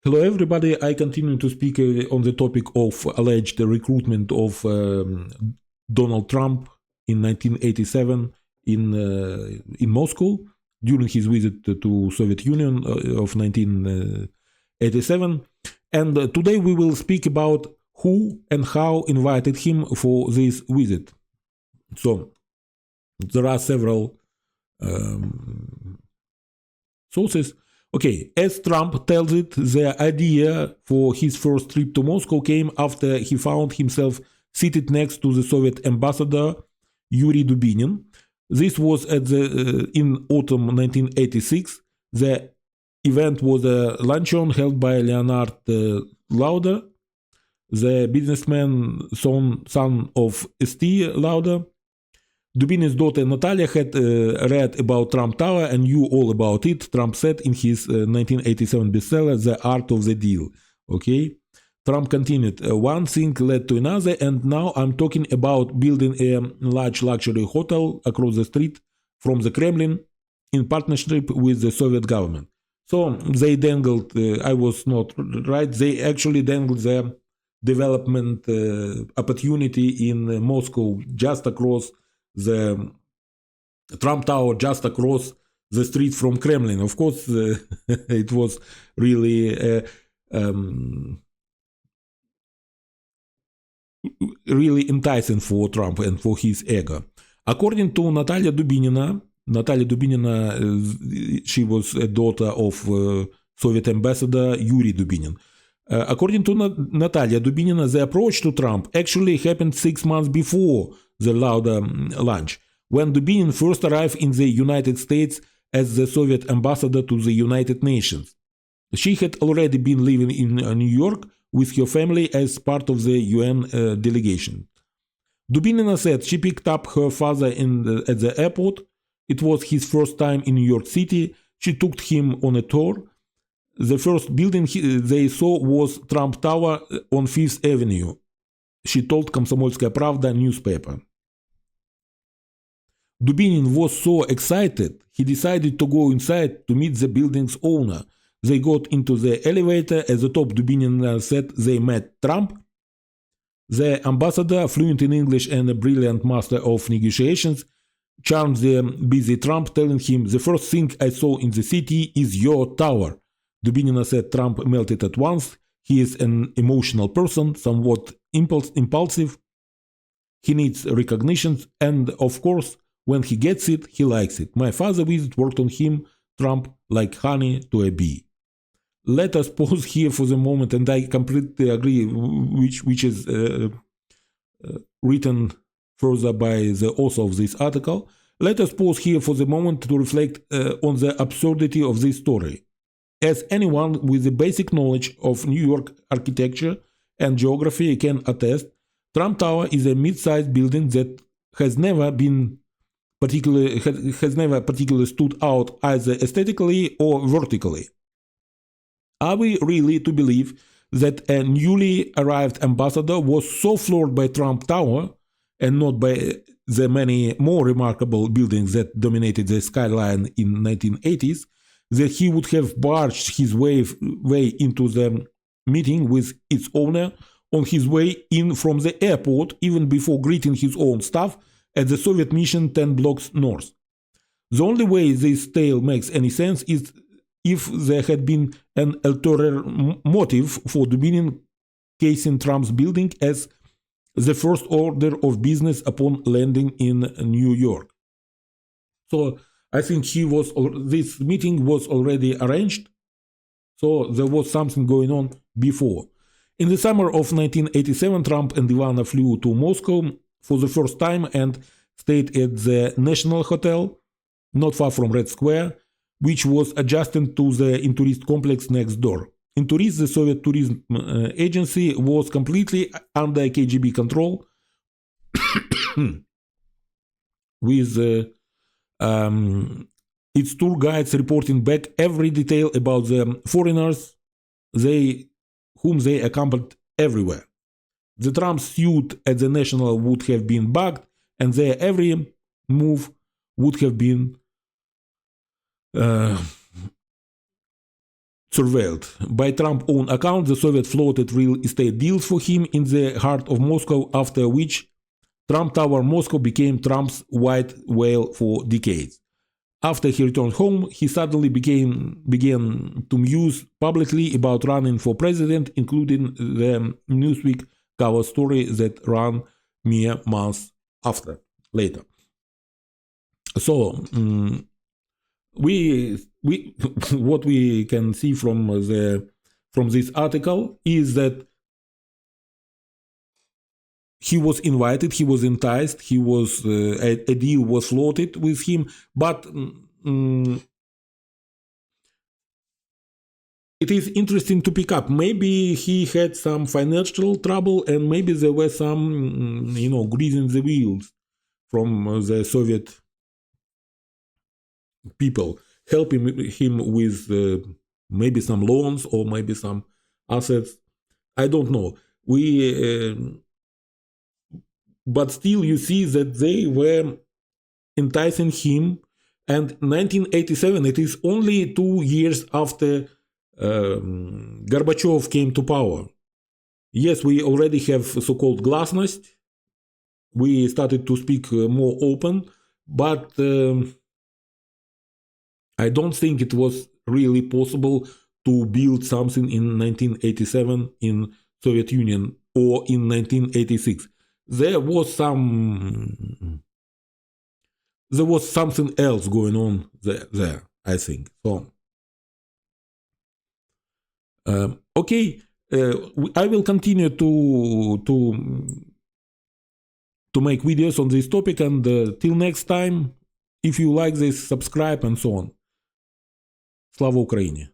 Hello, everybody. I continue to speak on the topic of alleged recruitment of Donald Trump in 1987 in Moscow during his visit to Soviet Union of 1987. And today we will speak about who and how invited him for this visit. So there are several sources. Okay, as Trump tells it, the idea for his first trip to Moscow came after he found himself seated next to the Soviet ambassador Yuri Dubinin. This was in autumn 1986. The event was a luncheon held by Leonard Lauder, the businessman son of St. Lauder. Dubinin's daughter Natalia had read about Trump Tower and knew all about it, Trump said in his 1987 bestseller, The Art of the Deal. Okay? Trump continued, one thing led to another, and now I'm talking about building a large luxury hotel across the street from the Kremlin in partnership with the Soviet government. So they dangled, I was not right, they actually dangled the development opportunity in Moscow just across the Trump Tower, just across the street from Kremlin. Of course, it was really really enticing for Trump and for his ego. According to Natalia Dubinina, she was a daughter of Soviet Ambassador Yuri Dubinin. According to Natalia Dubinina, the approach to Trump actually happened 6 months before the Lauder lunch, when Dubinin first arrived in the United States as the Soviet ambassador to the United Nations. She had already been living in New York with her family as part of the UN delegation. Dubinina said she picked up her father at the airport. It was his first time in New York City. She took him on a tour. The first building they saw was Trump Tower on 5th Avenue, she told Komsomolskaya Pravda newspaper. Dubinin was so excited, he decided to go inside to meet the building's owner. They got into the elevator. At the top, Dubinin said they met Trump. The ambassador, fluent in English and a brilliant master of negotiations, charmed the busy Trump, telling him, the first thing I saw in the city is your tower. Dubinin said Trump melted at once. He is an emotional person, somewhat impulsive. He needs recognition, and of course, when he gets it, he likes it. My father's visit worked on him, Trump, like honey to a bee. Let us pause here for the moment, and I completely agree, which is written further by the author of this article. Let us pause here for the moment to reflect on the absurdity of this story. As anyone with the basic knowledge of New York architecture and geography can attest, Trump Tower is a mid-sized building that has never particularly stood out either aesthetically or vertically. Are we really to believe that a newly arrived ambassador was so floored by Trump Tower and not by the many more remarkable buildings that dominated the skyline in 1980s that he would have barged his way into the meeting with its owner on his way in from the airport, even before greeting his own staff at the Soviet mission 10 blocks north? The only way this tale makes any sense is if there had been an ulterior motive for Dubinin casing Trump's building as the first order of business upon landing in New York. So I think this meeting was already arranged, so there was something going on before. In the summer of 1987, Trump and Ivana flew to Moscow for the first time and stayed at the National Hotel, not far from Red Square, which was adjacent to the Intourist complex next door. Intourist, the Soviet tourism agency, was completely under KGB control, with its tour guides reporting back every detail about the foreigners whom they accompanied everywhere. The Trump suite at the National would have been bugged, and their every move would have been surveilled. By Trump's own account, the Soviet floated real estate deals for him in the heart of Moscow, after which Trump Tower Moscow became Trump's white whale for decades. After he returned home, he suddenly began to muse publicly about running for president, including the Newsweek cover story that ran mere months later. So we what we can see from this article is that he was invited, he was enticed, he was a deal was floated with him, but it is interesting to pick up. Maybe he had some financial trouble, and maybe there were some, greasing the wheels from the Soviet people, helping him with maybe some loans or maybe some assets. I don't know. But still, you see that they were enticing him. And 1987, it is only 2 years after Gorbachev came to power. Yes, we already have so-called glasnost. We started to speak more open, but I don't think it was really possible to build something in 1987 in Soviet Union or in 1986. There was something else going on there, I think. So, okay, I will continue to make videos on this topic, and till next time, if you like this, subscribe and so on. Слава Україні!